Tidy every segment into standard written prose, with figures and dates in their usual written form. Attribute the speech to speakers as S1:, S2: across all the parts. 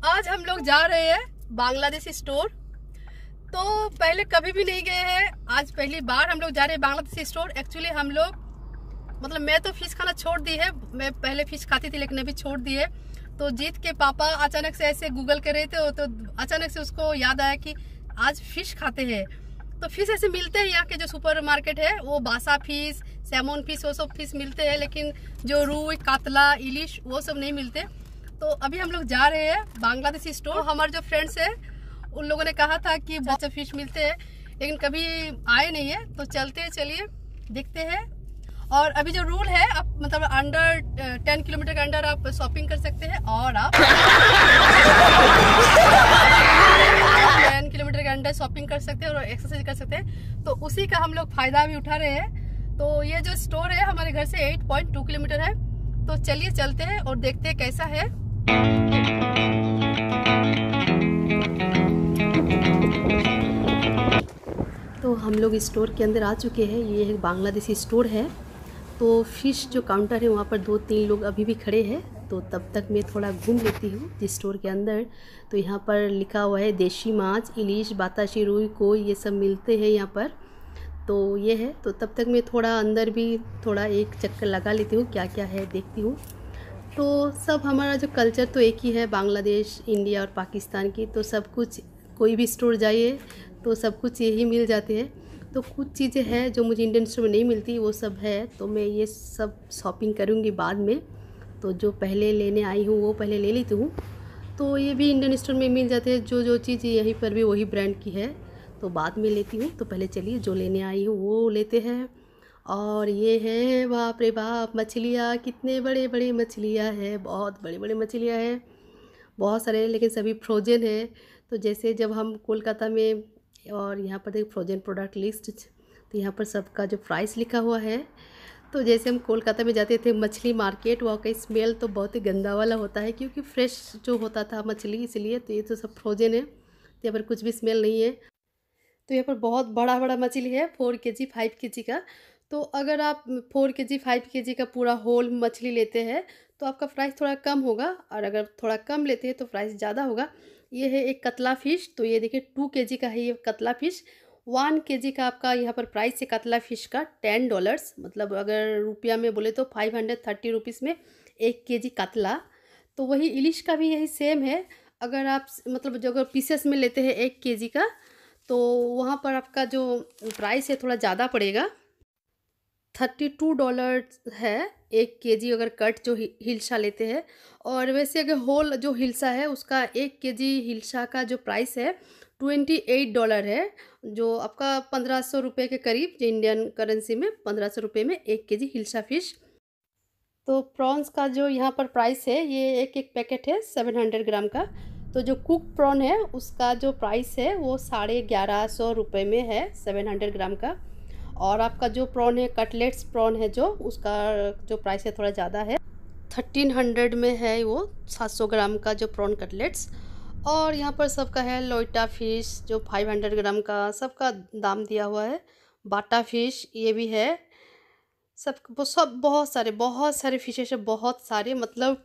S1: आज हम लोग जा रहे हैं बांग्लादेशी स्टोर। तो पहले कभी भी नहीं गए हैं, आज पहली बार हम लोग जा रहे हैं बांग्लादेशी स्टोर। एक्चुअली हम लोग मतलब मैं तो फिश खाना छोड़ दी है, मैं पहले फिश खाती थी लेकिन अभी छोड़ दी है। तो जीत के पापा अचानक से ऐसे गूगल कर रहे थे तो अचानक से उसको याद आया कि आज फिश खाते हैं। तो फिश ऐसे मिलते हैं, यहाँ के जो सुपर मार्केट है वो बासा फिश, सैमन फिश, वो सब फिश मिलते हैं, लेकिन जो रूई, कातला, इलिश वो सब नहीं मिलते। तो अभी हम लोग जा रहे हैं बांग्लादेशी स्टोर। हमारे जो फ्रेंड्स है उन लोगों ने कहा था कि बहुत से फिश मिलते हैं लेकिन कभी आए नहीं है, तो चलते हैं, चलिए देखते हैं। और अभी जो रूल है, आप मतलब अंडर 10 किलोमीटर के अंडर आप शॉपिंग कर सकते हैं और आप 10 किलोमीटर के अंडर शॉपिंग कर सकते हैं और एक्सरसाइज कर सकते हैं। तो उसी का हम लोग फायदा भी उठा रहे हैं। तो ये जो स्टोर है हमारे घर से 8.2 किलोमीटर है। तो चलिए चलते हैं और देखते हैं कैसा है। तो हम लोग स्टोर के अंदर आ चुके हैं। ये एक बांग्लादेशी स्टोर है। तो फिश जो काउंटर है वहाँ पर 2-3 लोग अभी भी खड़े हैं। तो तब तक मैं थोड़ा घूम लेती हूँ जिस स्टोर के अंदर। तो यहाँ पर लिखा हुआ है देशी माछ, इलिश, बाताशी, रुई, कोई, ये सब मिलते हैं यहाँ पर। तो ये है। तो तब तक मैं थोड़ा अंदर भी थोड़ा एक चक्कर लगा लेती हूँ, क्या क्या है देखती हूँ। तो सब हमारा जो कल्चर तो एक ही है, बांग्लादेश, इंडिया और पाकिस्तान की। तो सब कुछ, कोई भी स्टोर जाइए तो सब कुछ यही मिल जाते हैं। तो कुछ चीज़ें हैं जो मुझे इंडियन स्टोर में नहीं मिलती, वो सब है। तो मैं ये सब शॉपिंग करूँगी बाद में। तो जो पहले लेने आई हूँ वो पहले ले लेती हूँ। तो ये भी इंडियन स्टोर में मिल जाते हैं, जो चीज़ यहीं पर भी वही ब्रांड की है तो बाद में लेती हूँ। तो पहले चलिए जो लेने आई हूँ वो लेते हैं। और ये है, बाप रे बाप, मछलियाँ, कितने बड़े बड़े मछलियाँ हैं, बहुत बड़ी बड़ी मछलियाँ हैं, बहुत सारे, लेकिन सभी फ्रोजन है। तो जैसे जब हम कोलकाता में, और यहाँ पर देखिए फ्रोजन प्रोडक्ट लिस्ट, तो यहाँ पर सबका जो प्राइस लिखा हुआ है। तो जैसे हम कोलकाता में जाते थे मछली मार्केट, वहाँ का स्मेल तो बहुत ही गंदा वाला होता है क्योंकि फ्रेश जो होता था मछली, इसलिए। तो ये तो सब फ्रोजन है, तो यहाँ पर कुछ भी स्मेल नहीं है। तो यहाँ पर बहुत बड़ा बड़ा मछली है, 4 केजी 5 केजी का। तो अगर आप 4 केजी 5 केजी का पूरा होल मछली लेते हैं तो आपका प्राइस थोड़ा कम होगा, और अगर थोड़ा कम लेते हैं तो प्राइस ज़्यादा होगा। ये है एक कतला फ़िश। तो ये देखिए 2 केजी का है ये कतला फ़िश। 1 केजी का आपका यहाँ पर प्राइस है कतला फ़िश का $10, मतलब अगर रुपया में बोले तो 530 रुपीज़ में 1 केजी कतला। तो वही इलिश का भी यही सेम है। अगर आप मतलब जो अगर पीसेस में लेते हैं 1 केजी का, तो वहाँ पर आपका जो प्राइस है थोड़ा ज़्यादा पड़ेगा, $32 है 1 केजी अगर कट जो हिल्सा लेते हैं। और वैसे अगर होल जो हिल्सा है उसका 1 केजी हिल्सा का जो प्राइस है $28 है, जो आपका 1500 रुपये के करीब, जो इंडियन करेंसी में 1500 रुपये में 1 केजी हिल्सा फ़िश। तो प्रॉन्स का जो यहाँ पर प्राइस है, ये एक पैकेट है 700 ग्राम का। तो जो कुक प्रॉन है उसका जो प्राइस है वो 1150 रुपये में है 700 ग्राम का। और आपका जो प्रॉन है, कटलेट्स प्रॉन है, जो उसका जो प्राइस है थोड़ा ज़्यादा है, 1300 में है वो 700 ग्राम का जो प्रॉन कटलेट्स। और यहाँ पर सबका है लोइटा फ़िश जो 500 ग्राम का, सबका दाम दिया हुआ है। बाटा फ़िश ये भी है, सब बहुत सारे फिशेस है, बहुत सारे, मतलब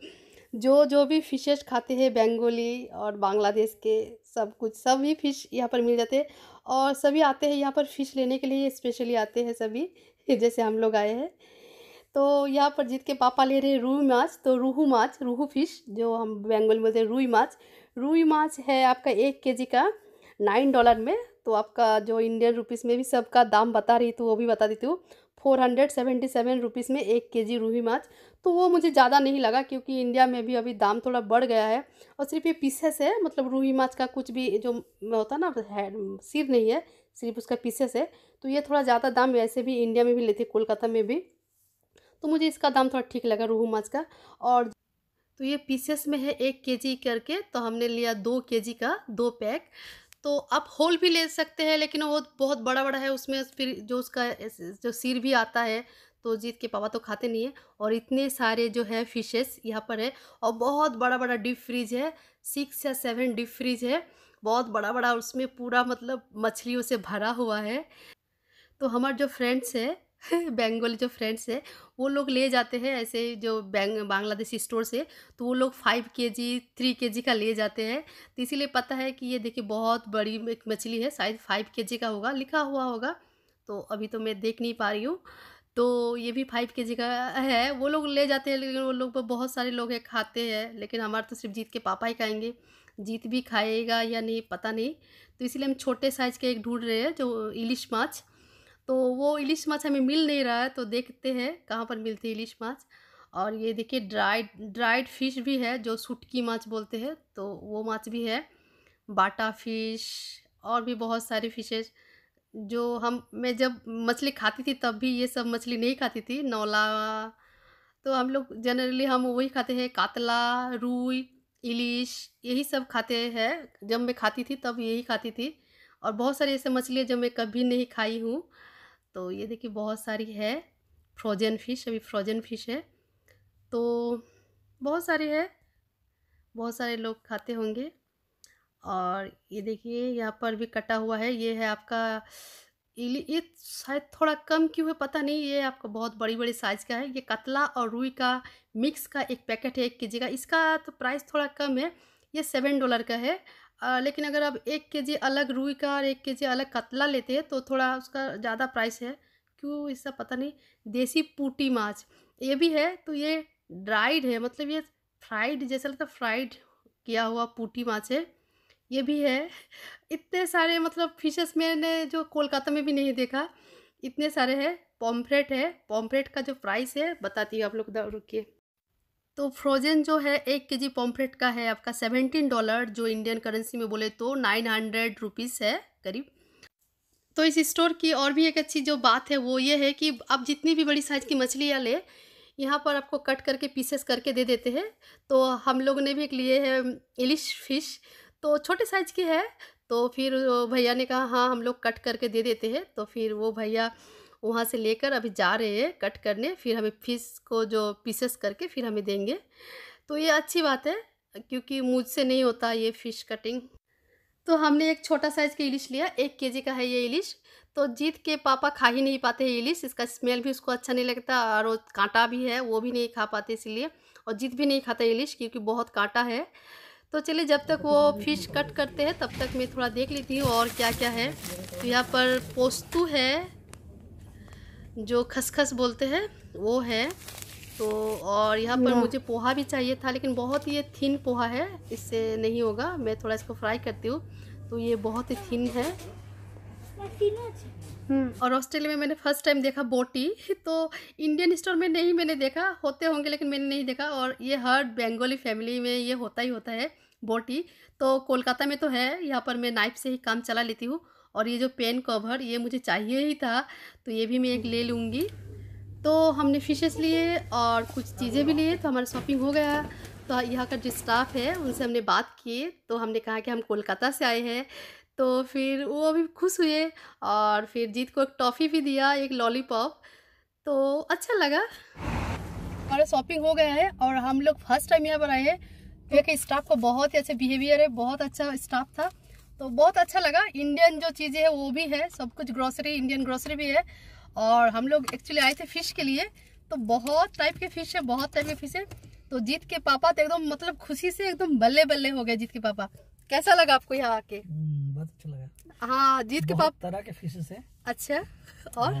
S1: जो भी फिशेस खाते हैं बंगाली और बांग्लादेश के, सब कुछ सभी फ़िश यहाँ पर मिल जाते हैं। और सभी आते हैं यहाँ पर फ़िश लेने के लिए, स्पेशली आते हैं सभी जैसे हम लोग आए हैं। तो यहाँ पर जीत के पापा ले रहे हैं रूई माछ। तो रूहू फ़िश जो हम बंगाली में बोलते हैं रूई माछ है आपका 1 केजी का $9 में। तो आपका जो इंडियन रुपीज़ में भी सबका दाम बता रही तो वो भी बता देती हूँ, 477 रुपीज़ में 1 केजी रूही माछ। तो वो मुझे ज़्यादा नहीं लगा क्योंकि इंडिया में भी अभी दाम थोड़ा बढ़ गया है। और सिर्फ ये पीसेस है, मतलब रूही माछ का कुछ भी जो होता है ना, सिर नहीं है, सिर्फ उसका पीसेस है। तो ये थोड़ा ज़्यादा दाम वैसे भी इंडिया में भी लेते, कोलकाता में भी। तो मुझे इसका दाम थोड़ा ठीक लगा रूहू माछ का। और तो ये पीसेस में है 1 केजी करके, तो हमने लिया 2 केजी का 2 पैक। तो आप होल भी ले सकते हैं, लेकिन वो बहुत बड़ा बड़ा है, उसमें फिर जो उसका जो सिर भी आता है, तो जीत के पापा तो खाते नहीं है। और इतने सारे जो है फिशेस यहाँ पर है, और बहुत बड़ा बड़ा डीप फ्रीज है, 6 या 7 डीप फ्रीज है, बहुत बड़ा बड़ा, उसमें पूरा मतलब मछलियों से भरा हुआ है। तो हमारे जो फ्रेंड्स है बंगाली जो फ्रेंड्स है वो लोग ले जाते हैं ऐसे जो बांग्लादेशी स्टोर से, तो वो लोग 5 केजी 3 केजी का ले जाते हैं। तो इसीलिए पता है कि ये देखिए बहुत बड़ी एक मछली है, शायद 5 केजी का होगा, लिखा हुआ होगा, तो अभी तो मैं देख नहीं पा रही हूँ। तो ये भी 5 केजी का है, वो लोग ले जाते हैं, लेकिन वो लोग बहुत सारे लोग हैं खाते हैं, लेकिन हमारे तो सिर्फ जीत के पापा ही खाएंगे। जीत भी खाएगा या नहीं पता नहीं, तो इसीलिए हम छोटे साइज़ के एक ढूंढ रहे हैं जो इलिश माछ। तो वो इलिश माछ हमें मिल नहीं रहा है, तो देखते हैं कहाँ पर मिलती है इलिश माछ। और ये देखिए ड्राइड फिश भी है जो सुटकी माछ बोलते हैं, तो वो माछ भी है, बाटा फिश और भी बहुत सारी फिशेज जो मैं जब मछली खाती थी तब भी ये सब मछली नहीं खाती थी, नौला। तो हम लोग जनरली हम वही खाते हैं, कातला, रुई, इलिश, यही सब खाते हैं। जब मैं खाती थी तब यही खाती थी, और बहुत सारी ऐसे मछलियाँ जो मैं कभी नहीं खाई हूँ। तो ये देखिए बहुत सारी है फ्रोजन फ़िश, अभी फ्रोजन फ़िश है, तो बहुत सारी है, बहुत सारे लोग खाते होंगे। और ये देखिए यहाँ पर भी कटा हुआ है, ये है आपका ये शायद थोड़ा कम क्यों है पता नहीं, ये आपका बहुत बड़ी बड़ी साइज़ का है। ये कतला और रुई का मिक्स का एक पैकेट है 1 केजी का, इसका तो प्राइस थोड़ा कम है, ये $7 का है। लेकिन अगर आप 1 केजी अलग रुई का और 1 केजी अलग कतला लेते हैं तो थोड़ा उसका ज़्यादा प्राइस है, क्यों इसका पता नहीं। देसी पूटी माछ ये भी है, तो ये ड्राइड है, मतलब ये फ्राइड जैसा लगता है, फ्राइड किया हुआ पूटी माछ है, ये भी है। इतने सारे मतलब फिशेस मैंने जो कोलकाता में भी नहीं देखा, इतने सारे हैं। पॉम्फ्रेट है, पॉम्फ्रेट का जो प्राइस है बताती हूँ आप लोग, रुकिए। तो फ्रोजन जो है 1 केजी पॉम्फ्रेट का है आपका $17, जो इंडियन करेंसी में बोले तो 900 रुपीज़ है करीब। तो इस स्टोर की और भी एक अच्छी जो बात है वो ये है कि आप जितनी भी बड़ी साइज़ की मछलियाँ ले, यहाँ पर आपको कट करके पीसेस करके दे देते हैं। तो हम लोगों ने भी एक लिए है इलिश फ़िश, तो छोटे साइज़ की है, तो फिर भैया ने कहा हाँ हम लोग कट करके दे देते हैं। तो फिर वो भैया वहाँ से लेकर अभी जा रहे हैं कट करने, फिर हमें फ़िश को जो पीसेस करके फिर हमें देंगे। तो ये अच्छी बात है, क्योंकि मुझसे नहीं होता ये फ़िश कटिंग। तो हमने एक छोटा साइज़ का इलिश लिया, 1 केजी का है ये इलिश। तो जीत के पापा खा ही नहीं पाते हैं इलिश, इसका स्मेल भी उसको अच्छा नहीं लगता, और वो कांटा भी है वो भी नहीं खा पाते इसलिए, और जीत भी नहीं खाता इलिश क्योंकि बहुत कांटा है। तो चलिए जब तक वो फ़िश कट करते हैं तब तक मैं थोड़ा देख लेती हूँ और क्या क्या है। तो यहाँ पर पोस्तु है, जो खसखस बोलते हैं वो है। तो और यहाँ पर मुझे पोहा भी चाहिए था, लेकिन बहुत ही ये थिन पोहा है, इससे नहीं होगा। मैं थोड़ा इसको फ्राई करती हूँ, तो ये बहुत ही थिन है। और ऑस्ट्रेलिया में मैंने फर्स्ट टाइम देखा बोटी, तो इंडियन स्टोर में नहीं मैंने देखा, होते होंगे लेकिन मैंने नहीं देखा। और ये हर बंगाली फैमिली में ये होता ही होता है बोटी। तो कोलकाता में तो है, यहाँ पर मैं नाइफ से ही काम चला लेती हूँ। और ये जो पेन कवर ये मुझे चाहिए ही था, तो ये भी मैं एक ले लूँगी। तो हमने फिशेस लिए और कुछ चीज़ें भी लिए, तो हमारा शॉपिंग हो गया। तो यहाँ का जो स्टाफ है उनसे हमने बात की, तो हमने कहा कि हम कोलकाता से आए हैं, तो फिर वो भी खुश हुए। और फिर जीत को एक टॉफ़ी भी दिया, एक लॉलीपॉप, तो अच्छा लगा। हमारा शॉपिंग हो गया है और हम लोग फर्स्ट टाइम यहाँ पर आए हैं। क्योंकि स्टाफ को बहुत ही अच्छा बिहेवियर है, बहुत अच्छा स्टाफ था, तो बहुत अच्छा लगा। इंडियन जो चीज़ें हैं वो भी है, सब कुछ ग्रोसरी, इंडियन ग्रोसरी भी है। और हम लोग एक्चुअली आए थे फ़िश के लिए, तो बहुत टाइप के फ़िश है, बहुत टाइप के फ़िश है। तो जीत के पापा तो एकदम मतलब खुशी से एकदम बल्ले बल्ले हो गए जीत के पापा। कैसा लगा आपको यहाँ आके?
S2: बहुत अच्छा लगा।
S1: हाँ, जीत के पापा
S2: तरह के फिशेस है।
S1: अच्छा, और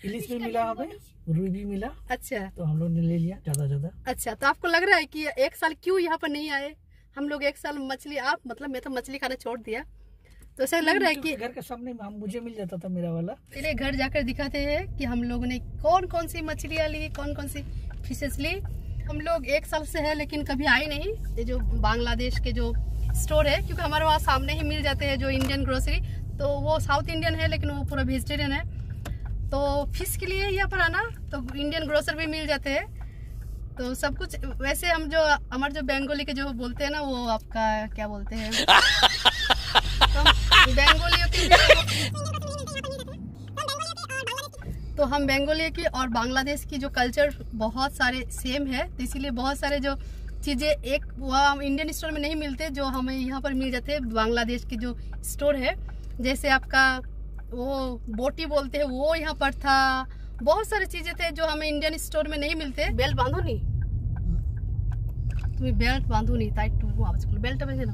S2: इलिश भी मिला, हमें रुई भी मिला।
S1: अच्छा,
S2: तो हम लोग ने ले लिया ज्यादा।
S1: अच्छा, तो आपको लग रहा है कि एक साल क्यों यहाँ पर नहीं आए? हम लोग एक साल मछली, आप मतलब मैं तो मछली खाना छोड़ दिया, तो ऐसा लग रहा है कि
S2: घर के सामने मुझे मिल जाता था मेरा वाला।
S1: चलिए घर जाकर दिखाते हैं कि हम लोगों ने कौन कौन सी मछलियाँ ली, कौन कौन सी फिशेस ली। हम लोग एक साल से है लेकिन कभी आए नहीं ये जो बांग्लादेश के जो स्टोर है, क्योंकि हमारे वहाँ सामने ही मिल जाते हैं जो इंडियन ग्रोसरी। तो वो साउथ इंडियन है लेकिन वो पूरा वेजिटेरियन है। तो फिश के लिए यहाँ पर आना तो इंडियन ग्रोसरी भी मिल जाते हैं, तो सब कुछ। वैसे हम जो हमारे जो बंगाली के जो बोलते हैं ना, वो आपका क्या बोलते हैं, तो हम बंगाली की और बांग्लादेश की जो कल्चर बहुत सारे सेम है, तो इसीलिए बहुत सारे जो चीज़ें एक वहाँ इंडियन स्टोर में नहीं मिलते, जो हमें यहाँ पर मिल जाते हैं बांग्लादेश के जो स्टोर है। जैसे आपका वो बोटी बोलते हैं वो यहाँ पर था। बहुत सारी चीजें थे जो हमें इंडियन स्टोर में नहीं मिलते। बेल्ट बांधो नहीं, तुम्हें बेल्ट बांधो नहीं, टाइट टू आवाज बेल्ट में ना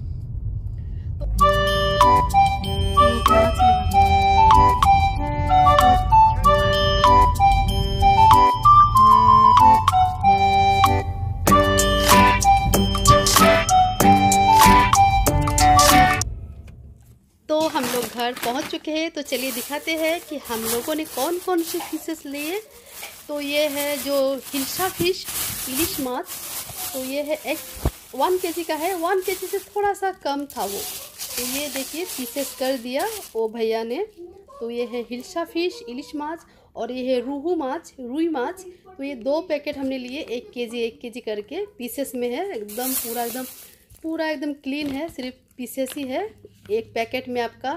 S1: तो हम लोग घर पहुंच चुके हैं। तो चलिए दिखाते हैं कि हम लोगों ने कौन कौन से फिशेस लिए। तो ये है जो हिल्सा फिश इलिश माछ, तो ये है 1 केजी का है, 1 केजी से थोड़ा सा कम था वो। तो ये देखिए पीसेस कर दिया वो भैया ने। तो ये है हिल्सा फिश इलिश माछ और ये है रूहू माछ रुई माछ। तो ये 2 पैकेट हमने लिए, 1 केजी करके पीसेस में है। एकदम पूरा एकदम क्लीन है, सिर्फ पीसेस ही है। एक पैकेट में आपका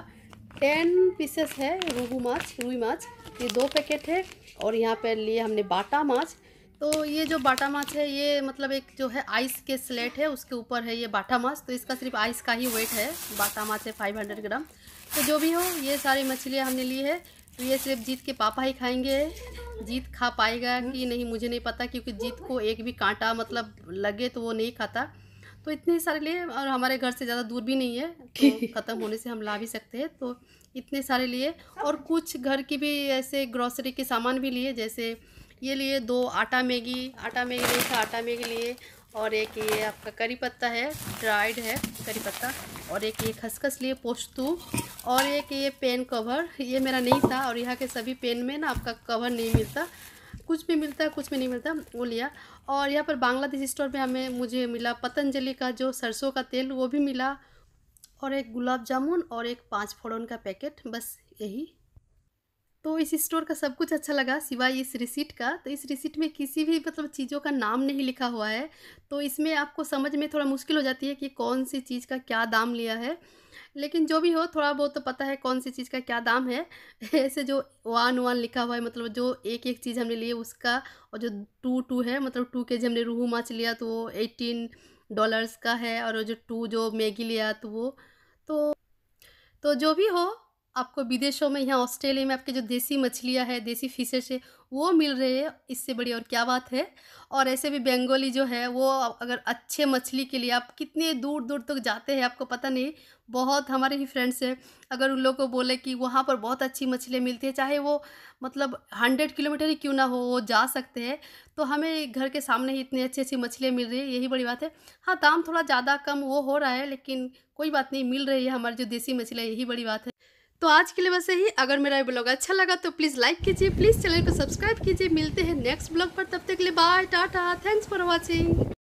S1: 10 पीसेस है रूहू माछ रुई माछ। ये 2 पैकेट है। और यहाँ पर लिए हमने बाटा माछ। तो ये जो बाटा माछ है ये मतलब एक जो है आइस के स्लेट है उसके ऊपर है ये बाटा माछ। तो इसका सिर्फ आइस का ही वेट है। बाटा माछ है 500 ग्राम। तो जो भी हो ये सारी मछलियाँ हमने ली है। तो ये सिर्फ जीत के पापा ही खाएंगे। जीत खा पाएगा कि नहीं मुझे नहीं पता, क्योंकि जीत को एक भी कांटा मतलब लगे तो वो नहीं खाता। तो इतने सारे लिए, और हमारे घर से ज़्यादा दूर भी नहीं है, तो ख़त्म होने से हम ला भी सकते हैं। तो इतने सारे लिए। और कुछ घर की भी ऐसे ग्रॉसरी के सामान भी लिए, जैसे ये लिए 2 आटा मैगी नहीं था, आटा मैगी लिए। और एक ये आपका करी पत्ता है, ड्राइड है करी पत्ता। और एक ये खसखस लिए पोस्तू। और एक ये पेन कवर, ये मेरा नहीं था। और यहाँ के सभी पेन में ना आपका कवर नहीं मिलता, कुछ भी मिलता है कुछ में नहीं मिलता, वो लिया। और यहाँ पर बांग्लादेश स्टोर में मुझे मिला पतंजलि का जो सरसों का तेल, वो भी मिला। और एक गुलाब जामुन और एक 5 फोड़न का पैकेट, बस यही। तो इस स्टोर का सब कुछ अच्छा लगा सिवाय इस रिसीट का। तो इस रिसीट में किसी भी मतलब चीज़ों का नाम नहीं लिखा हुआ है। तो इसमें आपको समझ में थोड़ा मुश्किल हो जाती है कि कौन सी चीज़ का क्या दाम लिया है। लेकिन जो भी हो थोड़ा बहुत तो पता है कौन सी चीज़ का क्या दाम है। ऐसे जो 1 लिखा हुआ है मतलब जो एक चीज़ हमने लिए उसका। और जो 2 है मतलब 2 केजी हमने रूहू माछ लिया तो वो $18 का है। और जो 2 जो मैगी लिया तो वो तो जो भी हो, आपको विदेशों में यहाँ ऑस्ट्रेलिया में आपके जो देसी मछलियाँ है देसी फिशेस है वो मिल रहे हैं, इससे बड़ी और क्या बात है। और ऐसे भी बंगाली जो है वो अगर अच्छे मछली के लिए आप कितने दूर दूर तक जाते हैं आपको पता नहीं। बहुत हमारे ही फ्रेंड्स हैं, अगर उन लोगों को बोले कि वहाँ पर बहुत अच्छी मछलियाँ मिलती है, चाहे वो मतलब 100 किलोमीटर ही क्यों ना हो वो जा सकते हैं। तो हमें घर के सामने ही इतनी अच्छी अच्छी मछलियाँ मिल रही है, यही बड़ी बात है। हाँ दाम थोड़ा ज़्यादा कम वो हो रहा है, लेकिन कोई बात नहीं, मिल रही है हमारी जो देसी मछलियाँ, यही बड़ी बात है। तो आज के लिए बस यही। अगर मेरा ये ब्लॉग अच्छा लगा तो प्लीज़ लाइक कीजिए, प्लीज़ चैनल को सब्सक्राइब कीजिए। मिलते हैं नेक्स्ट ब्लॉग पर, तब तक के लिए bye tata, thanks for watching.